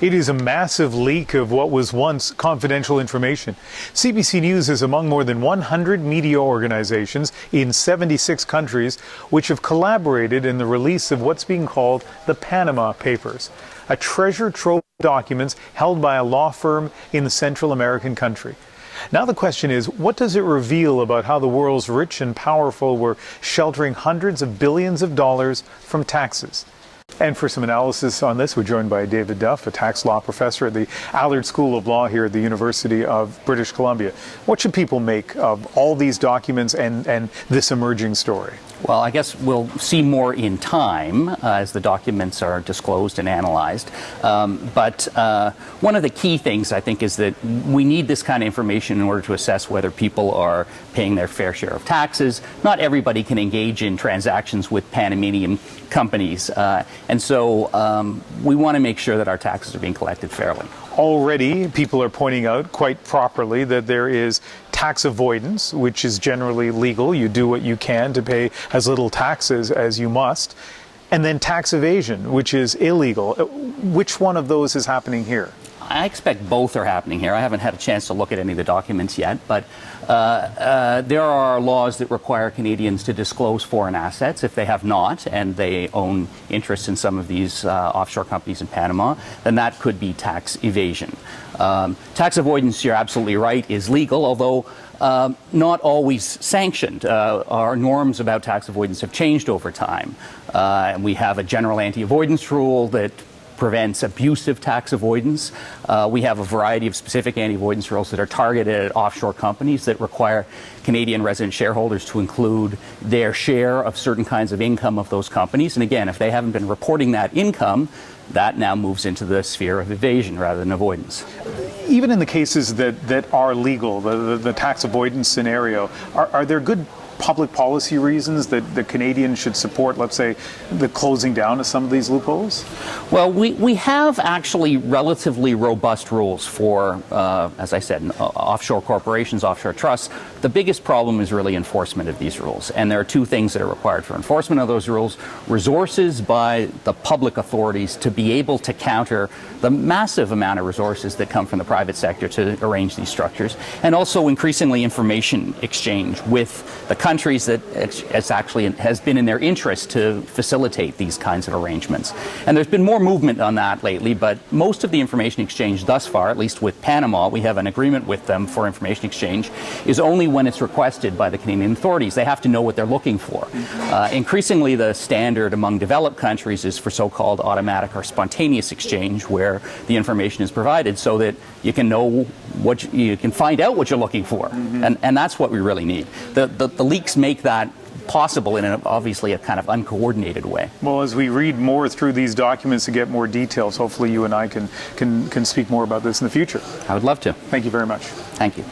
It is a massive leak of what was once confidential information. CBC News is among more than 100 media organizations in 76 countries which have collaborated in the release of what's being called the Panama Papers, a treasure trove of documents held by a law firm in the Central American country. Now the question is, what does it reveal about how the world's rich and powerful were sheltering hundreds of billions of dollars from taxes? And for some analysis on this, we're joined by David Duff, a tax law professor at the Allard School of Law here at the University of British Columbia. What should people make of all these documents and this emerging story? Well, I guess we'll see more in time as the documents are disclosed and analyzed. But one of the key things, I think, is that we need this kind of information in order to assess whether people are paying their fair share of taxes. Not everybody can engage in transactions with Panamanian companies. And so we want to make sure that our taxes are being collected fairly. Already, people are pointing out quite properly that there is tax avoidance, which is generally legal. You do what you can to pay as little taxes as you must. And then tax evasion, which is illegal. Which one of those is happening here? I expect both are happening here. I haven't had a chance to look at any of the documents yet, but there are laws that require Canadians to disclose foreign assets if they have not, and they own interests in some of these offshore companies in Panama, then that could be tax evasion. Tax avoidance, you're absolutely right, is legal, although not always sanctioned. Our norms about tax avoidance have changed over time. We have a general anti-avoidance rule that prevents abusive tax avoidance. We have a variety of specific anti-avoidance rules that are targeted at offshore companies that require Canadian resident shareholders to include their share of certain kinds of income of those companies. And again, if they haven't been reporting that income, that now moves into the sphere of evasion rather than avoidance. Even in the cases that are legal, the tax avoidance scenario, are there good public policy reasons that the Canadians should support, let's say, the closing down of some of these loopholes? Well, we have actually relatively robust rules for, as I said, offshore corporations, offshore trusts. The biggest problem is really enforcement of these rules. And there are two things that are required for enforcement of those rules: resources by the public authorities to be able to counter the massive amount of resources that come from the private sector to arrange these structures, and also increasingly information exchange with the countries that it's actually has been in their interest to facilitate these kinds of arrangements. And there's been more movement on that lately, but most of the information exchange thus far, at least with Panama, we have an agreement with them for information exchange, is only when it's requested by the Canadian authorities. They have to know what they're looking for. Increasingly, the standard among developed countries is for so-called automatic or spontaneous exchange, where the information is provided so that you can know what you can find out what you're looking for. And that's what we really need. The leaks make that possible in obviously a kind of uncoordinated way. Well, as we read more through these documents to get more details, hopefully you and I can speak more about this in the future. I would love to. Thank you very much. Thank you.